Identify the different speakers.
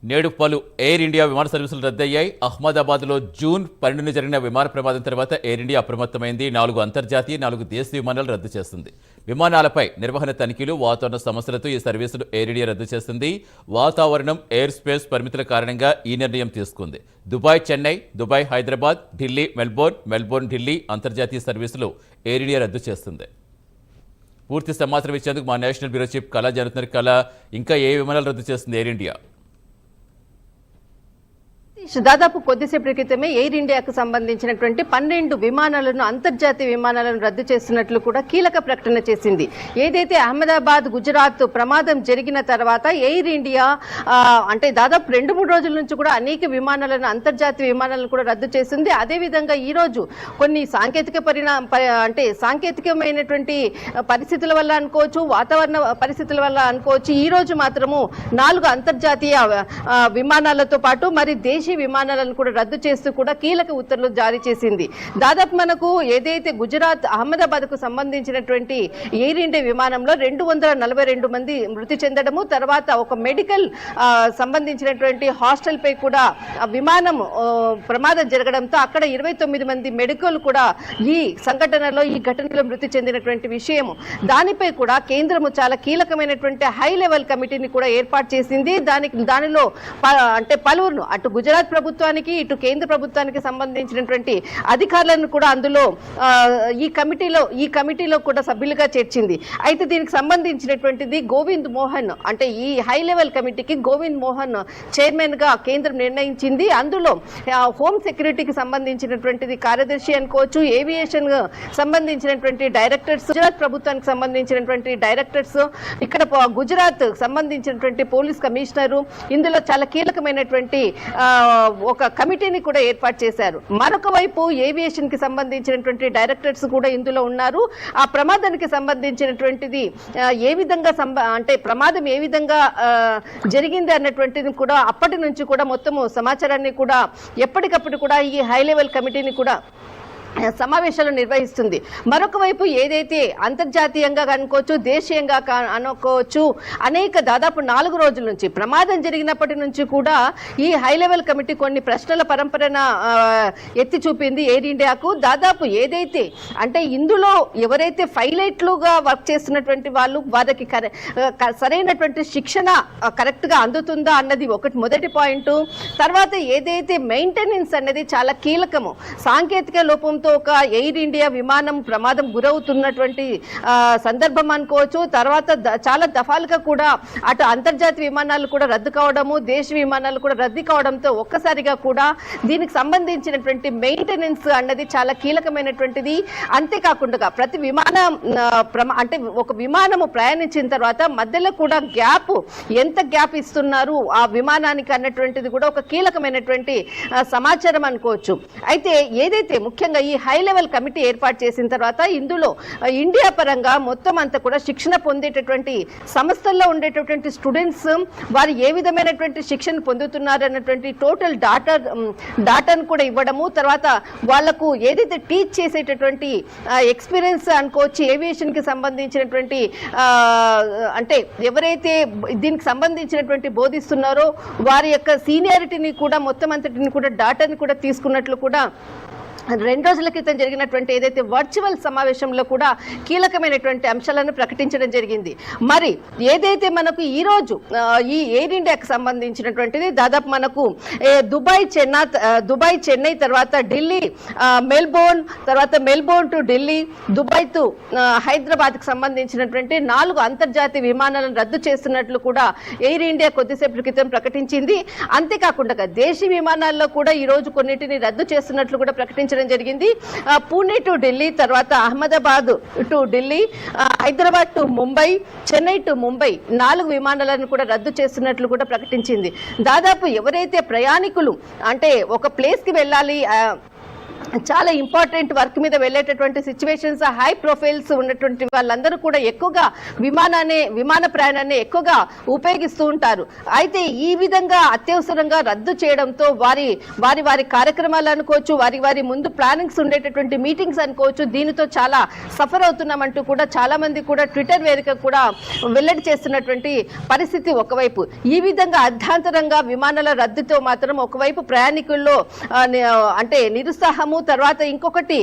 Speaker 1: నేడు పలు air India విమాన సర్వీసులు రద్దయ్యాయి. అహ్మదాబాద్లో జూన్ 12న జరిగిన విమాన ప్రమాదం తర్వాత ఎయిర్ ఇండియా అప్రమత్తమైంది. 4 అంతర్జాతీయ 4 దేశీయ విమానాలు రద్దు చేస్తుంది. విమానాలపై నిర్వహణ తనిఖీలు, వాతావరణ సమస్యలతో ఈ సర్వీసులు ఎయిర్ ఇండియా రద్దు చేస్తుంది. వాతావరణం, ఎయిర్ స్పేస్ పరిమితుల కారణంగా ఈ నిర్ణయం తీసుకుంది. Dubai Chennai, Dubai Hyderabad, Delhi Melbourne, Melbourne Delhi అంతర్జాతీయ సర్వీసులు ఎయిర్ ఇండియా రద్దు చేస్తుంది. పూర్తి సమాచారం ఇచ్చేందుకు మా నేషనల్ బ్యూరో చీఫ్ కళ జరుగుతున్నారు. కళ, ఇంకా ఏ విమానాలు రద్దు చేస్తుంది ఎయిర్ ఇండియా?
Speaker 2: దాదాపు కొద్దిసేపటి క్రితమే ఎయిర్ ఇండియాకు సంబంధించినటువంటి 12 విమానాలను, అంతర్జాతీయ విమానాలను రద్దు చేస్తున్నట్లు కూడా కీలక ప్రకటన చేసింది. ఏదైతే అహ్మదాబాద్ గుజరాత్ ప్రమాదం జరిగిన తర్వాత ఎయిర్ ఇండియా అంటే దాదాపు 2-3 రోజుల నుంచి కూడా అనేక విమానాలను, అంతర్జాతీయ విమానాలను కూడా రద్దు చేసింది. అదేవిధంగా ఈ రోజు కొన్ని సాంకేతికమైనటువంటి పరిస్థితుల వల్ల అనుకోవచ్చు, వాతావరణ పరిస్థితుల వల్ల అనుకోవచ్చు, ఈ రోజు మాత్రము 4 అంతర్జాతీయ విమానాలతో పాటు మరి దేశీయ విమానాలను కూడా రద్దు చేస్తూ కూడా కీలక ఉత్తర్వులు జారీ చేసింది. దాదాపు మనకు ఏదైతే గుజరాత్ అహ్మదాబాద్ కు సంబంధించినటువంటి ఎయిర్ ఇండియా విమానంలో 242 మంది మృతి చెందడము, తర్వాత ఒక మెడికల్ సంబంధించినటువంటి హాస్టల్ పై కూడా విమానం ప్రమాదం జరగడంతో అక్కడ 29 మంది మెడికల్ కూడా ఈ సంఘటనలో, ఈ ఘటనలో మృతి చెందినటువంటి విషయం. దానిపై కూడా కేంద్రము చాలా కీలకమైనటువంటి హై లెవెల్ కమిటీని కూడా ఏర్పాటు చేసింది. దానిలో అంటే పలువురును, అటు గుజరాత్ ప్రభుత్వానికి, ఇటు కేంద్ర ప్రభుత్వానికి సంబంధించినటువంటి అధికారులను కూడా అందులో ఈ కమిటీలో కూడా సభ్యులుగా చేర్చింది. అయితే దీనికి సంబంధించినటువంటిది గోవింద్ మోహన్, అంటే ఈ హై లెవెల్ కమిటీకి గోవింద్ మోహన్ చైర్మన్ గా కేంద్రం నిర్ణయించింది. అందులో హోమ్ సెక్యూరిటీకి సంబంధించినటువంటిది కార్యదర్శి అనుకోవచ్చు, ఏవియేషన్ సంబంధించినటువంటి డైరెక్టర్స్, గుజరాత్ ప్రభుత్వానికి సంబంధించినటువంటి డైరెక్టర్స్, ఇక్కడ గుజరాత్ సంబంధించినటువంటి పోలీస్ కమిషనరు, ఇందులో చాలా కీలకమైనటువంటి ఒక కమిటీని కూడా ఏర్పాటు చేశారు. మరొక వైపు ఏవియేషన్ కి సంబంధించినటువంటి డైరెక్టర్స్ కూడా ఇందులో ఉన్నారు. ఆ ప్రమాదానికి సంబంధించినటువంటిది ఏ విధంగా అంటే ప్రమాదం ఏ విధంగా జరిగింది అన్నటువంటిది కూడా అప్పటి నుంచి కూడా మొత్తము సమాచారాన్ని కూడా ఎప్పటికప్పుడు కూడా ఈ హై లెవెల్ కమిటీని కూడా సమావేశాలు నిర్వహిస్తుంది. మరొక వైపు ఏదైతే అంతర్జాతీయంగా అనుకోవచ్చు, దేశీయంగా అనుకోవచ్చు, అనేక దాదాపు 4 రోజుల నుంచి ప్రమాదం జరిగినప్పటి నుంచి కూడా ఈ హై లెవెల్ కమిటీ కొన్ని ప్రశ్నల పరంపరన ఎత్తి చూపింది ఎయిర్ ఇండియాకు. దాదాపు ఏదైతే అంటే ఇందులో ఎవరైతే పైలట్లుగా వర్క్ చేస్తున్నటువంటి వాళ్ళు, వారికి సరైనటువంటి శిక్షణ కరెక్ట్ గా అందుతుందా అన్నది మొదటి పాయింట్. తర్వాత ఏదైతే మెయింటెనెన్స్ అనేది చాలా కీలకము. సాంకేతిక లోపం ఒక ఎయిర్ ఇండియా విమానం ప్రమాదం గురవుతున్నటువంటి సందర్భం అనుకోవచ్చు. తర్వాత చాలా దఫాలుగా కూడా అటు అంతర్జాతీయ విమానాలు కూడా రద్దు కావడము, దేశ విమానాలు కూడా రద్దు కావడంతో ఒక్కసారిగా కూడా దీనికి సంబంధించినటువంటి మెయింటెనెన్స్ అన్నది చాలా కీలకమైనటువంటిది. అంతేకాకుండా ప్రతి విమానం అంటే ఒక విమానము ప్రయాణించిన తర్వాత మధ్యలో కూడా ఎంత గ్యాప్ ఇస్తున్నారు ఆ విమానానికి అన్నటువంటిది కూడా ఒక కీలకమైనటువంటి సమాచారం అనుకోవచ్చు. అయితే ఏదైతే ముఖ్యంగా ఈ హై లెవెల్ కమిటీ ఏర్పాటు చేసిన తర్వాత ఇందులో ఇండియా పరంగా మొత్తం అంతా కూడా శిక్షణ పొందేటటువంటి సంస్థల్లో ఉండేటటువంటి స్టూడెంట్స్ వారు ఏ విధమైనటువంటి శిక్షణ పొందుతున్నారు అన్నటువంటి టోటల్ డాటాను కూడా ఇవ్వడము, తర్వాత వాళ్లకు ఏదైతే టీచ్ చేసేటటువంటి ఎక్స్పీరియన్స్ అనుకోవచ్చు, ఏవియేషన్ కి సంబంధించినటువంటి అంటే ఎవరైతే దీనికి సంబంధించినటువంటి బోధిస్తున్నారో వారి యొక్క సీనియారిటీని కూడా మొత్తం అంతటిని కూడా డాటాని కూడా తీసుకున్నట్లు కూడా 2 రోజుల క్రితం జరిగినటువంటి ఏదైతే వర్చువల్ సమావేశంలో కూడా కీలకమైనటువంటి అంశాలను ప్రకటించడం జరిగింది. మరి ఏదైతే మనకు ఈ రోజు ఈ ఎయిర్ ఇండియాకి సంబంధించినటువంటిది దాదాపు మనకు దుబాయ్ చెన్నై, తర్వాత ఢిల్లీ మెల్బోర్న్, తర్వాత Melbourne to Delhi, Dubai to Hyderabad కి సంబంధించినటువంటి 4 అంతర్జాతీయ విమానాలను రద్దు చేస్తున్నట్లు కూడా ఎయిర్ ఇండియా కొద్దిసేపటి క్రితం ప్రకటించింది. అంతేకాకుండా దేశీ విమానాల్లో కూడా ఈ రోజు కొన్నిటిని రద్దు చేస్తున్నట్లు కూడా ప్రకటించారు జరిగింది. పూణే టు ఢిల్లీ, తర్వాత Ahmedabad to Delhi, Hyderabad to Mumbai, Chennai to Mumbai 4 విమానాలను కూడా రద్దు చేస్తున్నట్లు కూడా ప్రకటించింది. దాదాపు ఎవరైతే ప్రయాణికులు అంటే ఒక ప్లేస్ కి వెళ్ళాలి చాలా ఇంపార్టెంట్ వర్క్ మీద వెళ్ళేటటువంటి సిచ్యువేషన్స్, హై ప్రొఫైల్స్ ఉన్నటువంటి వాళ్ళందరూ కూడా ఎక్కువగా విమాన ప్రయాణాన్ని ఎక్కువగా ఉపయోగిస్తూ ఉంటారు. అయితే ఈ విధంగా అత్యవసరంగా రద్దు చేయడంతో వారి కార్యక్రమాలు అనుకోవచ్చు, వారి ముందు ప్లానింగ్స్ ఉండేటటువంటి మీటింగ్స్ అనుకోవచ్చు, దీనితో చాలా సఫర్ అవుతున్నామంటూ కూడా చాలా మంది కూడా ట్విట్టర్ వేదిక కూడా వెల్లడి చేస్తున్నటువంటి పరిస్థితి ఒకవైపు. ఈ విధంగా అర్ధాంతరంగా విమానాల రద్దుతో మాత్రం ఒకవైపు ప్రయాణికుల్లో అంటే నిరుత్సాహము, తర్వాత ఇంకొకటి